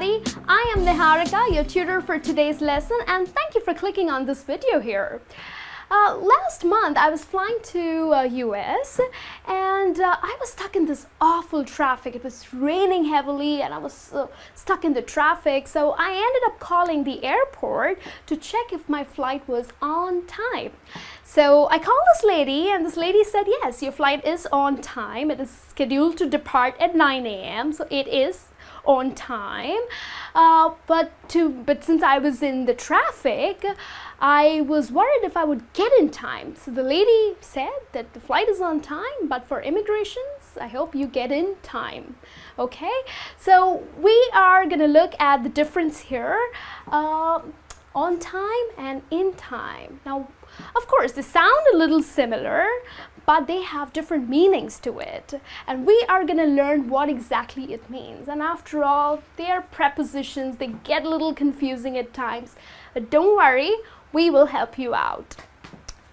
everybody. I am Niharika, your tutor for today's lesson, and thank you for clicking on this video here. Last month I was flying to US and I was stuck in this awful traffic. It was raining heavily and I was stuck in the traffic, so I ended up calling the airport to check if my flight was on time. So I called this lady and this lady said, yes, your flight is on time. It is scheduled to depart at 9 a.m. so it is on time, but since I was in the traffic, I was worried if I would get in time. So the lady said that the flight is on time, but for immigrations, I hope you get in time. Okay, so we are gonna look at the difference here, on time and in time. Now, of course, they sound a little similar, but they have different meanings to it, and we are going to learn what exactly it means. And after all, they are prepositions. They get a little confusing at times, but don't worry, we will help you out.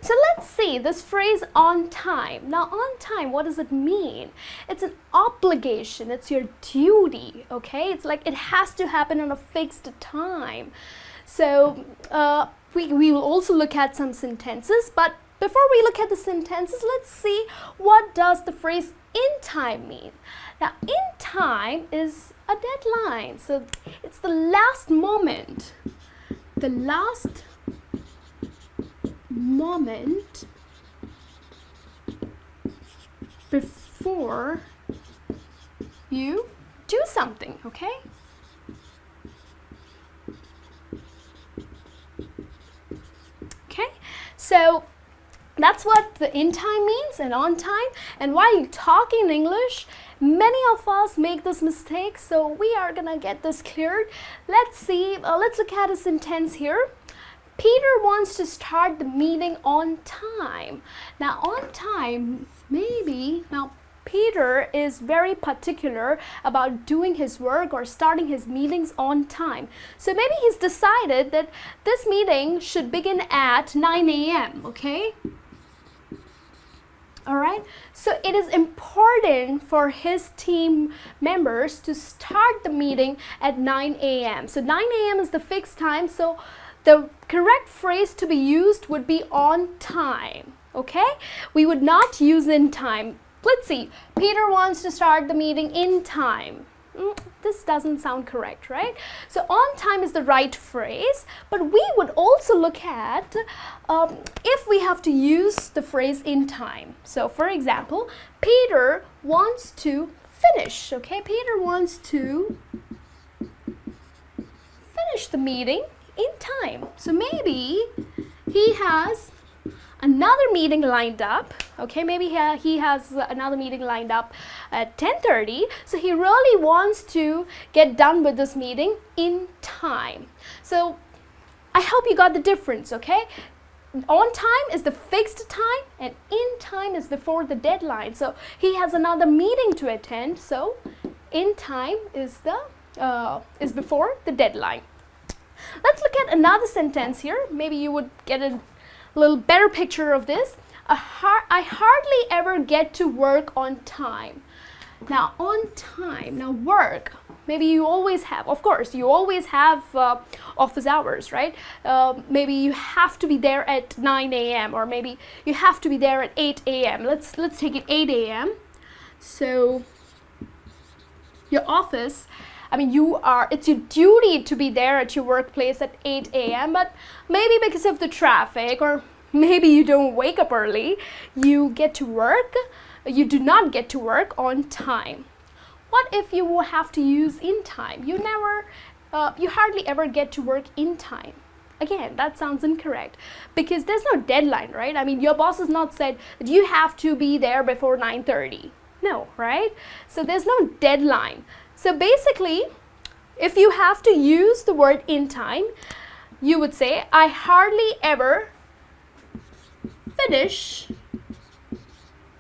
So let's see this phrase on time. Now, on time, what does it mean? It's an obligation. It's your duty, okay? It's like it has to happen on a fixed time. So we will also look at some sentences, but before we look at the sentences, let's see what does the phrase in time mean. Now, in time is a deadline, so it's the last moment. The last moment before you do something, okay? Okay, so that's what the in time means and on time. And while you talk in English, many of us make this mistake, so we are gonna get this cleared. Let's see, let's look at a sentence here. Peter wants to start the meeting on time. Now, on time, maybe, now Peter is very particular about doing his work or starting his meetings on time. So maybe he's decided that this meeting should begin at 9 a.m., okay? All right, so it is important for his team members to start the meeting at 9 a.m. So 9 a.m. is the fixed time, so the correct phrase to be used would be on time, okay? We would not use in time. Let's see, Peter wants to start the meeting in time. This doesn't sound correct, right? So on time is the right phrase, but we would also look at if we have to use the phrase in time. So for example, Peter wants to finish, okay? Peter wants to finish the meeting in time. So maybe he has another meeting lined up, okay? Maybe he has another meeting lined up at 10:30, so he really wants to get done with this meeting in time. So I hope you got the difference, okay? On time is the fixed time and in time is before the deadline. So he has another meeting to attend, so in time is before the deadline. Let's look at another sentence here. Maybe you would get a little better picture of this. I hardly ever get to work on time. Now, on time, now work, maybe you always have, of course, you always have office hours, right? Maybe you have to be there at 9 a.m. or maybe you have to be there at 8 a.m. Let's take it 8 a.m. So your office, I mean, it's your duty to be there at your workplace at 8 a.m., but maybe because of the traffic or maybe you don't wake up early, you do not get to work on time. What if you will have to use in time? You hardly ever get to work in time. Again, that sounds incorrect because there's no deadline, right? I mean, your boss has not said that you have to be there before 9:30. No, right? So there's no deadline. So basically, if you have to use the word in time, you would say, I hardly ever finish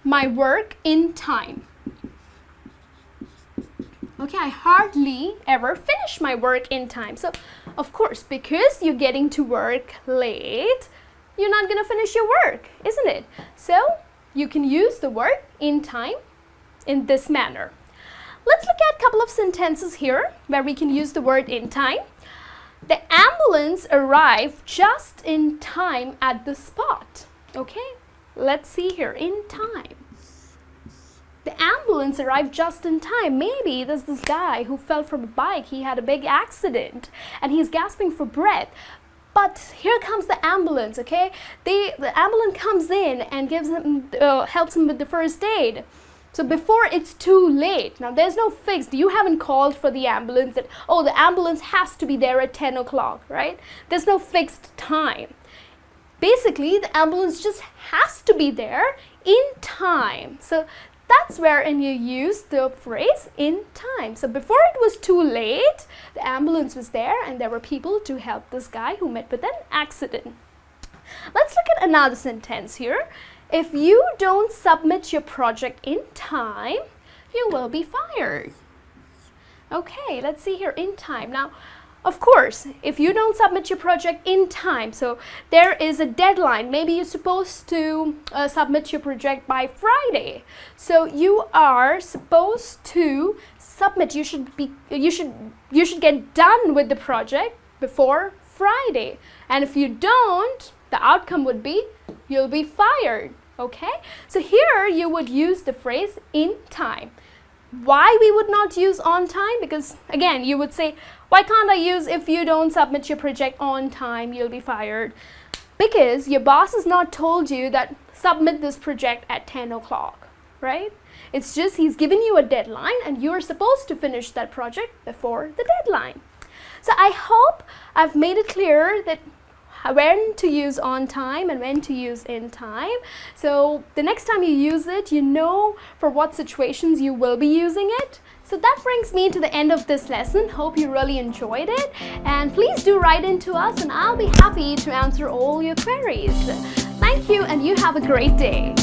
my work in time. Okay, I hardly ever finish my work in time. So, of course, because you're getting to work late, you're not going to finish your work, isn't it? So, you can use the word in time in this manner. Let's look at a couple of sentences here where we can use the word in time. The ambulance arrived just in time at the spot. Okay, let's see here, in time. The ambulance arrived just in time. Maybe there's this guy who fell from a bike. He had a big accident and he's gasping for breath. But here comes the ambulance, okay? The ambulance comes in and gives him, helps him with the first aid. So before it's too late. Now there's no fixed, you haven't called for the ambulance that, oh, the ambulance has to be there at 10 o'clock, right? There's no fixed time. Basically, the ambulance just has to be there in time. So that's wherein you use the phrase in time. So before it was too late, the ambulance was there and there were people to help this guy who met with an accident. Let's look at another sentence here. If you don't submit your project in time, you will be fired. Okay, let's see here, in time. Now, of course, if you don't submit your project in time, so there is a deadline. Maybe you're supposed to submit your project by Friday. So you are supposed to submit. You should get done with the project before Friday. And if you don't, the outcome would be you'll be fired. Okay? So here you would use the phrase in time. Why we would not use on time? Because again, you would say, why can't I use if you don't submit your project on time, you'll be fired? Because your boss has not told you that submit this project at 10 o'clock, right? It's just he's given you a deadline and you're supposed to finish that project before the deadline. So I hope I've made it clear that when to use on time and when to use in time. So the next time you use it, you know for what situations you will be using it. So that brings me to the end of this lesson. Hope you really enjoyed it. And please do write into us and I'll be happy to answer all your queries. Thank you and you have a great day.